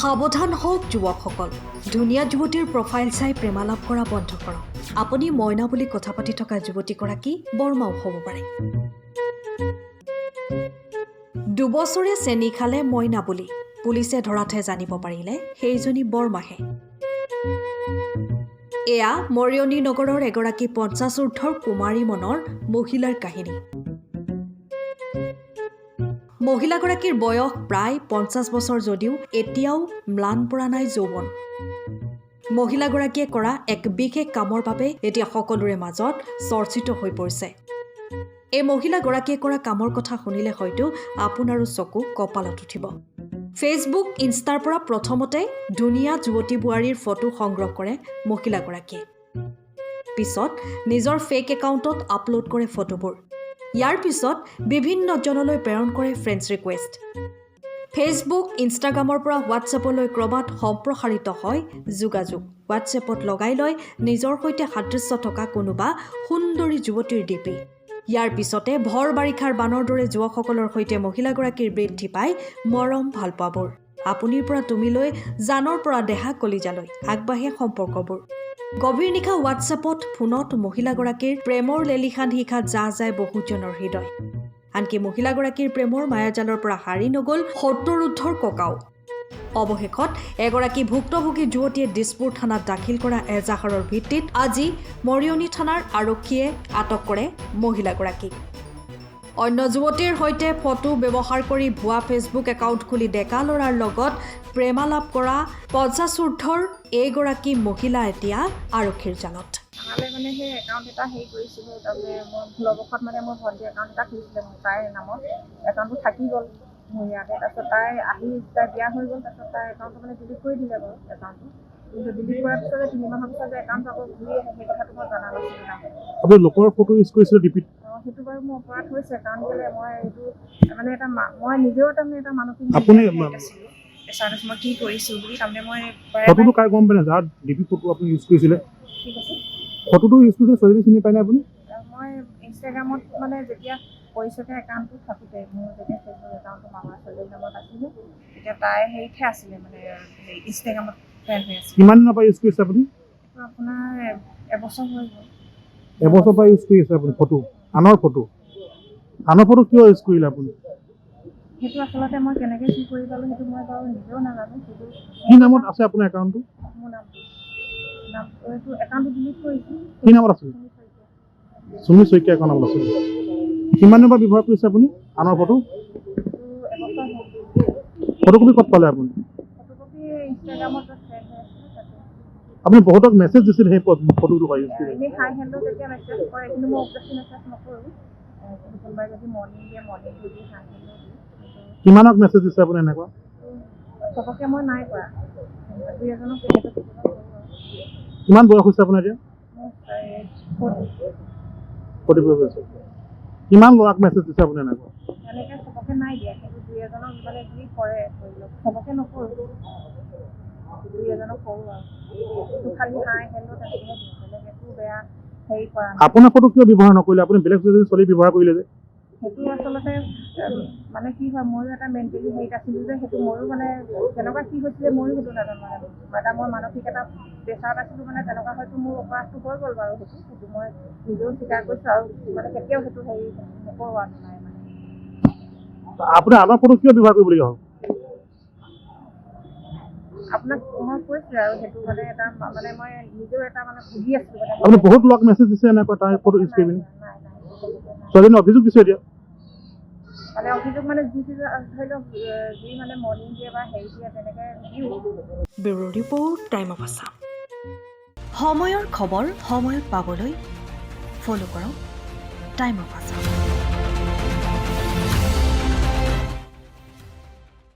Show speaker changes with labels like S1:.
S1: সাৱধান হওক যুৱকসকল, ধুনীয়া যুৱতীৰ প্ৰফাইল চাই প্ৰেমালাপ কৰা বন্ধ কৰক। আপুনি মইনা বুলি কথা পাতি থকা যুৱতীগৰাকী বৰমাও হ'ব পাৰে। 2 বছৰে চেনি খালে মইনা বুলি পুলিচে ধৰাতহে জানিব পাৰিলে সেইজনী বৰমাহে। এয়া মৰিয়নি নগৰৰ এগৰাকী 50 ঊৰ্ধৰ কুমাৰী মনৰ মহিলাৰ কাহিনী। মহিলাগৰাকীৰ বয়স প্ৰায় 50 বছৰ যদিও এতিয়াও ম্লান পৰা নাই যৌৱন। মহিলাগৰাকীয়ে কৰা এক বিশেষ কামৰ বাবে এতিয়া সকলোৰে মাজত চৰ্চিত হৈ পৰিছে। এই মহিলাগৰাকীয়ে কৰা কামৰ কথা শুনিলে হয়তো আপোনাৰো চকু কপালত উঠিব। ফেচবুক, ইনষ্টাৰ পৰা প্ৰথমতে ধুনীয়া যুৱতী বোৱাৰীৰ ফটো সংগ্ৰহ কৰে মহিলাগৰাকীয়ে। পিছত নিজৰ ফেক একাউণ্টত আপলোড কৰে ফটোবোৰ। ইয়াৰ পিছত বিভিন্নজনলৈ প্ৰেৰণ কৰে ফ্ৰেণ্ডছ ৰিকুৱেষ্ট। ফেচবুক, ইনষ্টাগ্ৰামৰ পৰা হোৱাটছএপলৈ ক্ৰমাৎ সম্প্ৰসাৰিত হয় যোগাযোগ। হোৱাটছএপত লগাই লয় নিজৰ সৈতে সাদৃশ্য থকা কোনোবা সুন্দৰী যুৱতীৰ ডিপি। ইয়াৰ পিছতে ভৰ বাৰিষাৰ বানৰ দৰে যুৱকসকলৰ সৈতে মহিলাগৰাকীৰ বৃদ্ধি পায় মৰম ভালপোৱাবোৰ। আপুনিৰ পৰা তুমিলৈ, জানৰ পৰা দেহা কলিজালৈ আগবাঢ়ে সম্পৰ্কবোৰ। গভীৰ নিশা হোৱাটছএপত, ফোনত মহিলাগৰাকীৰ প্ৰেমৰ লেলিহান শিখাত যায় বহুজনৰ হৃদয়। আনকি মহিলাগৰাকীৰ প্ৰেমৰ মায়াজালৰ পৰা হাৰি নগ'ল 70 ঊৰ্ধৰ ককাও। অৱশেষত এগৰাকী ভুক্তভোগী যুৱতীয়ে দিছপুৰ থানাত দাখিল কৰা এজাহাৰৰ ভিত্তিত আজি মৰিয়নি থানাৰ আৰক্ষীয়ে আটক কৰে মহিলাগৰাকীক। অন্য যুৱতীৰ সৈতে ফটো ব্যৱহাৰ কৰি ভুৱা ফেচবুক একাউণ্ট খুলি ডেকা ল'ৰাৰ লগত প্ৰেমালাপ কৰা 50 ঊৰ্ধৰ এইগৰাকী মহিলা এতিয়া আৰক্ষীৰ জালত।
S2: মানে সেই একাউণ্ট এটা হেৰি কৰিছিলোঁ, তাৰমানে মই ভুলবশত মোৰ ভণ্টি একাউণ্ট এটা খুলিছিলে তাইৰ নামত। একাউণ্টটো থাকি গ'ল মোৰ ইয়াতে। তাৰপিছত তাই বিয়া হৈ গ'ল। তাৰপিছত তাই একাউণ্টটো ডিলিট কৰি দিলে বাৰু একাউণ্টটো। কিন্তু ডিলিট কৰাৰ পিছতে 3 মাহৰ পিছত একাউণ্টটো আকৌ ঘূৰি আহে, সেই কথাটো মই জনা নাছিলোঁ।
S3: আপুনি লোকৰ ফটো ইউজ কৰিছিলে ডিপিত?
S2: সেইটো বাৰু মোৰ অপৰাধ হৈছে, কাৰণ কেলৈ মই এইটো মানে মই নিজেও তাৰমানে এটা মানসিক
S3: আপুনি
S2: পেচাৰত মই কি কৰিছোঁ বুলি তাৰমানে মই
S3: ফটোটো কাই গম পাই না যাৰ ডিপি ফটো আপুনি ইউজ কৰিছিলে?
S2: ঠিক আছে,
S3: ফটোটো ইউজ কৰিছিলে ছোৱালীজনী চিনি পাই নাই আপুনি?
S2: মই ইনষ্টাগ্ৰামত যেতিয়া পৰিচয়তে একাউণ্টটো থাকোঁতে মোৰ যেতিয়া ফেচবুক একাউণ্টটো মামাৰ ছোৱালীৰ নামত আছিলে, তেতিয়া তাই হেৰিতহে আছিলে ইনষ্টাগ্ৰামত ফ্ৰেণ্ড হৈ আছিলে।
S3: কিমান দিনৰ পৰা ইউজ কৰিছে আপুনি?
S2: এইটো আপোনাৰ এবছৰ হৈ গ'ল।
S3: এবছৰ পৰা ইউজ কৰি আছে আপুনি ফটো? আনৰ ফটো কিয় ইউজ কৰিলে আপুনি?
S2: সেইটো আচলতে মই কেনেকৈ কি কৰি পালোঁ সেইটো মই বাৰু নিজেও নাজানো। কিন্তু
S3: কি নামত আছে আপোনাৰ একাউণ্টটো?
S2: মোৰ এইটো একাউণ্টটো ডিলিট কৰিছোঁ।
S3: কি নামত আছিল? সুমি শইকীয়া একাউণ্ট নামত আছিল। কিমান দিনৰ পৰা ব্যৱহাৰ কৰিছে আপুনি আনৰ ফটো?
S2: এবছৰ হ'ল।
S3: ফটোকপি ক'ত পালে আপুনি?
S2: ফটোকপি ইনষ্টাগ্ৰামত ফ্ৰেণ্ড হৈ আছিলে তাতে।
S3: আপুনি বহুতক মেছেজ দিছিল সেই ফটোটো পাই ইউজ কৰি?
S2: এনেই হাই হেল্ল' যেতিয়া মেছেজ কৰে, কিন্তু মই অবজেক্ট মেছেজ নকৰোঁ। কোনোবাই যদি মৰ্ণিং দিয়ে মৰ্ণিং যদি হাই হেল্ল' দিওঁ।
S3: কিমানক মেছেজ দিছে আপুনি এনেকুৱা?
S2: চবকে মই নাই কৰা, 2-এজনক কেতিয়াবা কৰোঁ আৰু।
S3: কিমান বয়স হৈছে আপোনাৰ এতিয়া?
S2: মোৰ
S3: 40 বয়স হৈছে। কিমান ল'ৰাক মেছেজ দিছে আপুনি এনেকুৱা?
S2: এনেকৈ চবকে নাই দিয়া, কিন্তু 2-এজনক যি কৰে ধৰি লওক, চবকে নকৰোঁ, 2-এজনক কৰোঁ আৰু। কিন্তু খালি হাই হেল্ল' তেনেকৈহে দিওঁ, বেলেগ একো বেয়া হেৰি কৰা নাই।
S3: আপোনাৰ ফটো কিয় ব্যৱহাৰ নকৰিলে? আপুনি বেলেগ যদি ছোৱালী ব্যৱহাৰ কৰিলে যে?
S2: সেইটো আচলতে মানে কি হয়, ময়ো এটা মেণ্টেলি হেৰিত আছিলোঁ যে, সেইটো ময়ো তেনেকুৱা কি হৈছিলে ময়ো সেইটো নাজানো। মই মানসিক এটা প্ৰেছাৰত আছিলোঁ, তেনেকুৱা হয়তো মোৰ অপৰাধটো হৈ গ'ল বাৰু। সেইটো মই নিজেও স্বীকাৰ কৰিছোঁ আৰু কেতিয়াও সেইটো হেৰি নকৰোঁ আৰু নাই
S3: আপুনি আনৰ ফটো কিয় ব্যৱহাৰ কৰিবলগীয়া হ'ল?
S2: আপোনাক মই কৈছোঁ আৰু সেইটো এটা মই নিজেও এটা ভুগি আছিলোঁ।
S3: আপুনি বহুত ল'ৰাক মেছেজ দিছে এনেকুৱা তাৰ ফটো ইউজ কৰি?
S2: নাই
S3: ছোৱালীজনী অভিযোগ দিছে এতিয়া?
S2: অভিযোগ যি ধৰি লওক, যি মৰ্ণিং দিয়ে বা হেৰি দিয়ে তেনেকৈ দিওঁ।
S1: Bureau report, time of Assam. সময়ৰ খবৰ সময়ত পাবলৈ ফ'ল' কৰক টাইম অফ আছাম।